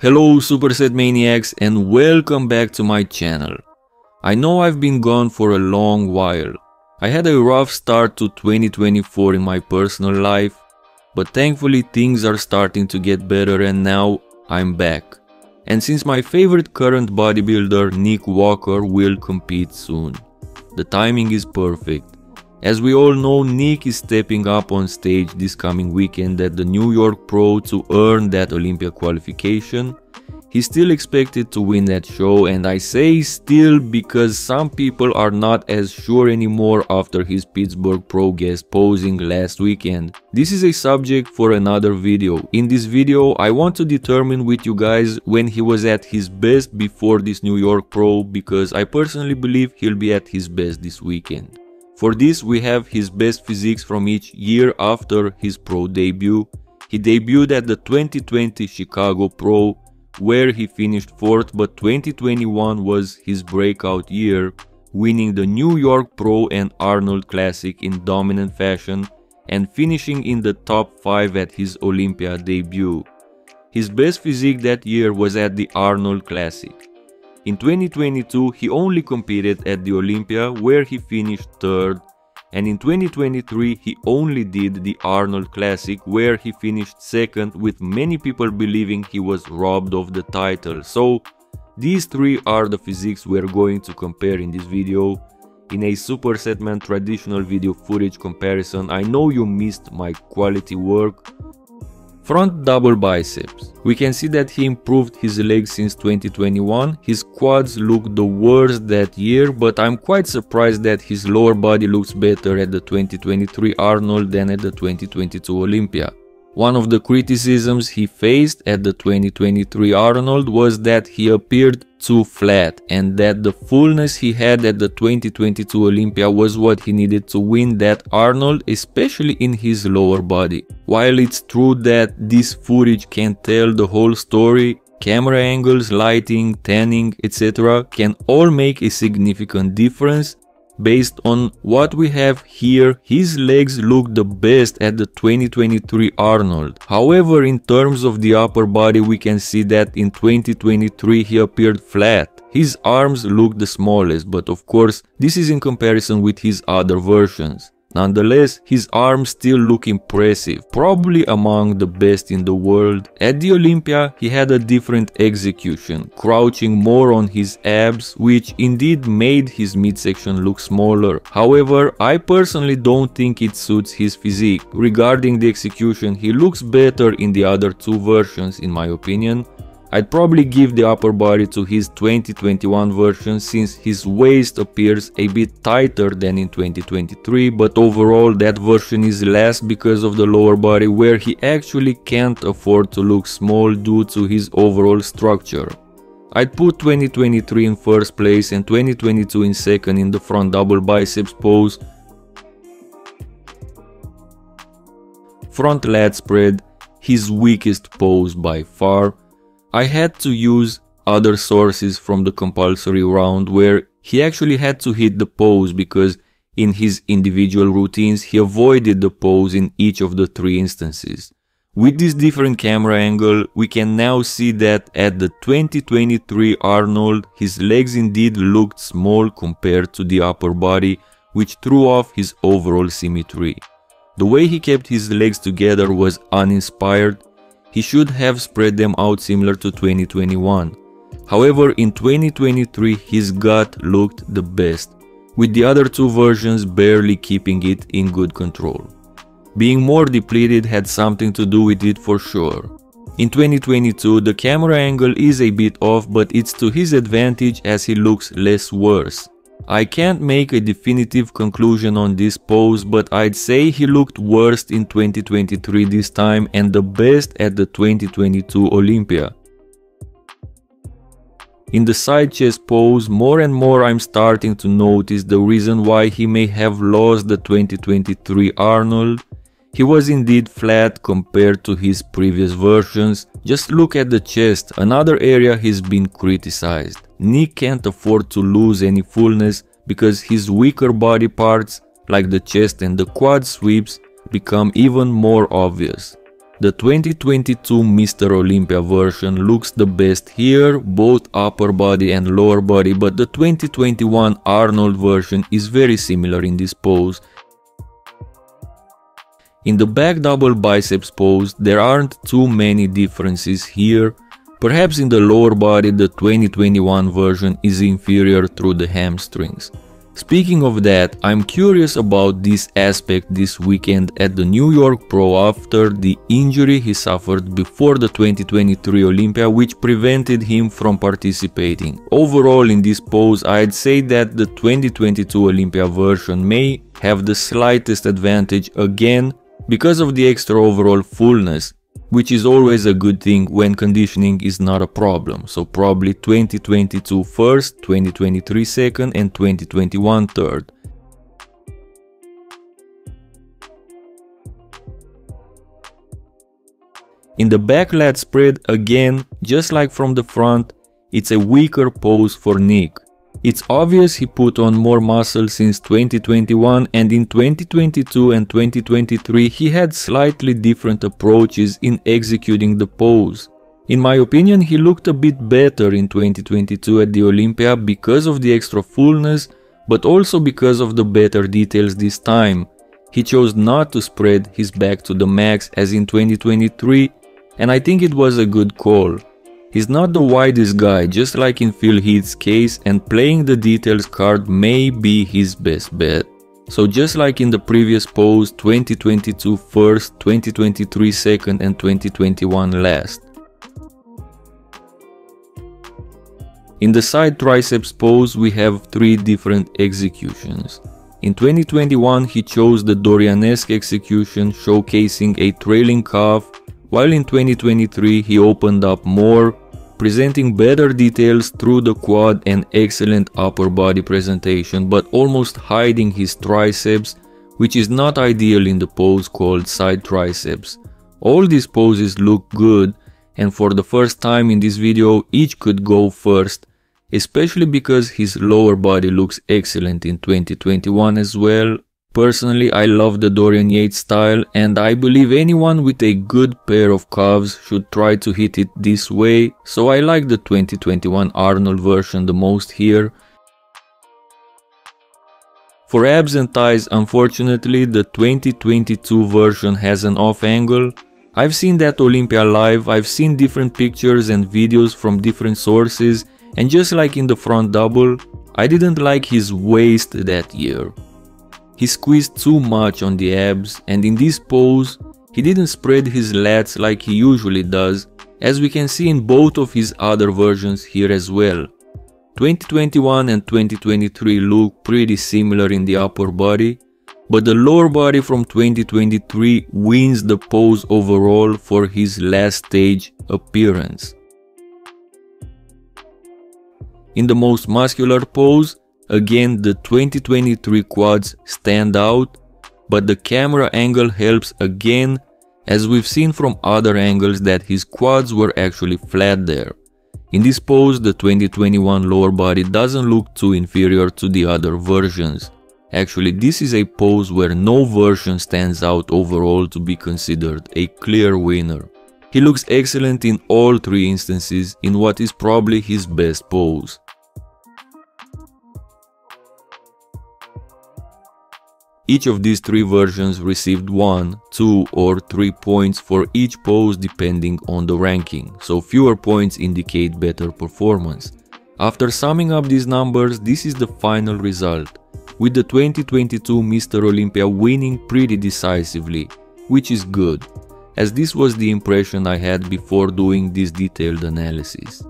Hello Superset maniacs and welcome back to my channel. I know I've been gone for a long while. I had a rough start to 2024 in my personal life, but thankfully things are starting to get better and now I'm back. And since my favorite current bodybuilder Nick Walker will compete soon, the timing is perfect. As we all know, Nick is stepping up on stage this coming weekend at the New York Pro to earn that Olympia qualification. He's still expected to win that show, and I say still because some people are not as sure anymore after his Pittsburgh Pro guest posing last weekend. This is a subject for another video. In this video, I want to determine with you guys when he was at his best before this New York Pro, because I personally believe he'll be at his best this weekend. For this, we have his best physiques from each year after his pro debut. He debuted at the 2020 Chicago Pro, where he finished 4th, but 2021 was his breakout year, winning the New York Pro and Arnold Classic in dominant fashion and finishing in the top 5 at his Olympia debut. His best physique that year was at the Arnold Classic. In 2022, he only competed at the Olympia, where he finished 3rd, and in 2023 he only did the Arnold Classic, where he finished 2nd, with many people believing he was robbed of the title. So these three are the physiques we are going to compare in this video. In a Supersetman traditional video footage comparison, I know you missed my quality work. Front double biceps. We can see that he improved his legs since 2021. His quads looked the worst that year, but I'm quite surprised that his lower body looks better at the 2023 Arnold than at the 2022 Olympia. One of the criticisms he faced at the 2023 Arnold was that he appeared too flat, and that the fullness he had at the 2022 Olympia was what he needed to win that Arnold, especially in his lower body. While it's true that this footage can't tell the whole story, camera angles, lighting, tanning, etc. can all make a significant difference. Based on what we have here, his legs look the best at the 2023 Arnold. However, in terms of the upper body, we can see that in 2023 he appeared flat. His arms look the smallest, but of course this is in comparison with his other versions. Nonetheless, his arms still look impressive, probably among the best in the world. At the Olympia, he had a different execution, crouching more on his abs, which indeed made his midsection look smaller. However, I personally don't think it suits his physique. Regarding the execution, he looks better in the other two versions in my opinion. I'd probably give the upper body to his 2021 version, since his waist appears a bit tighter than in 2023, but overall that version is last because of the lower body, where he actually can't afford to look small due to his overall structure. I'd put 2023 in first place and 2022 in second in the front double biceps pose. Front lat spread, his weakest pose by far. I had to use other sources from the compulsory round, where he actually had to hit the pose because in his individual routines he avoided the pose in each of the three instances. With this different camera angle, we can now see that at the 2023 Arnold, his legs indeed looked small compared to the upper body, which threw off his overall symmetry. The way he kept his legs together was uninspired. He should have spread them out similar to 2021. However, in 2023 his gut looked the best, with the other two versions barely keeping it in good control. Being more depleted had something to do with it for sure. In 2022 the camera angle is a bit off, but it's to his advantage as he looks less worse. I can't make a definitive conclusion on this pose, but I'd say he looked worst in 2023 this time and the best at the 2022 Olympia. In the side chest pose, more and more I'm starting to notice the reason why he may have lost the 2023 Arnold. He was indeed flat compared to his previous versions. Just look at the chest, another area he's been criticized. Nick can't afford to lose any fullness because his weaker body parts, like the chest and the quad sweeps, become even more obvious. The 2022 Mr. Olympia version looks the best here, both upper body and lower body, but the 2021 Arnold version is very similar in this pose. In the back double biceps pose, there aren't too many differences here. Perhaps in the lower body, the 2021 version is inferior through the hamstrings. Speaking of that, I'm curious about this aspect this weekend at the New York Pro after the injury he suffered before the 2023 Olympia, which prevented him from participating. Overall, in this pose, I'd say that the 2022 Olympia version may have the slightest advantage again because of the extra overall fullness, which is always a good thing when conditioning is not a problem. So probably 2022 first, 2023 second and 2021 third. In the back lat spread, again, just like from the front, it's a weaker pose for Nick. It's obvious he put on more muscle since 2021, and in 2022 and 2023 he had slightly different approaches in executing the pose. In my opinion, he looked a bit better in 2022 at the Olympia because of the extra fullness, but also because of the better details this time. He chose not to spread his back to the max as in 2023, and I think it was a good call. He's not the widest guy, just like in Phil Heath's case, and playing the details card may be his best bet. So just like in the previous pose, 2022 first, 2023 second and 2021 last. In the side triceps pose, we have three different executions. In 2021 he chose the Dorianesque execution, showcasing a trailing calf, while in 2023 he opened up more, presenting better details through the quad and excellent upper body presentation, but almost hiding his triceps, which is not ideal in the pose called side triceps. All these poses look good, and for the first time in this video each could go first, especially because his lower body looks excellent in 2021 as well. Personally, I love the Dorian Yates style, and I believe anyone with a good pair of calves should try to hit it this way, so I like the 2021 Arnold version the most here. For abs and thighs, unfortunately, the 2022 version has an off angle. I've seen that Olympia live, I've seen different pictures and videos from different sources, and just like in the front double, I didn't like his waist that year. He squeezed too much on the abs, and in this pose, he didn't spread his lats like he usually does, as we can see in both of his other versions here as well. 2021 and 2023 look pretty similar in the upper body, but the lower body from 2023 wins the pose overall for his last stage appearance. In the most muscular pose, again the 2023 quads stand out, but the camera angle helps again, as we've seen from other angles that his quads were actually flat there. In this pose, the 2021 lower body doesn't look too inferior to the other versions. Actually, this is a pose where no version stands out overall to be considered a clear winner. He looks excellent in all three instances in what is probably his best pose. Each of these three versions received 1, 2 or 3 points for each pose depending on the ranking, so fewer points indicate better performance. After summing up these numbers, this is the final result, with the 2022 Mr. Olympia winning pretty decisively, which is good, as this was the impression I had before doing this detailed analysis.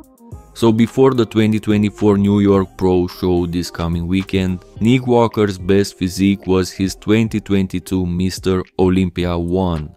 So before the 2024 New York Pro show this coming weekend, Nick Walker's best physique was his 2022 Mr. Olympia 1.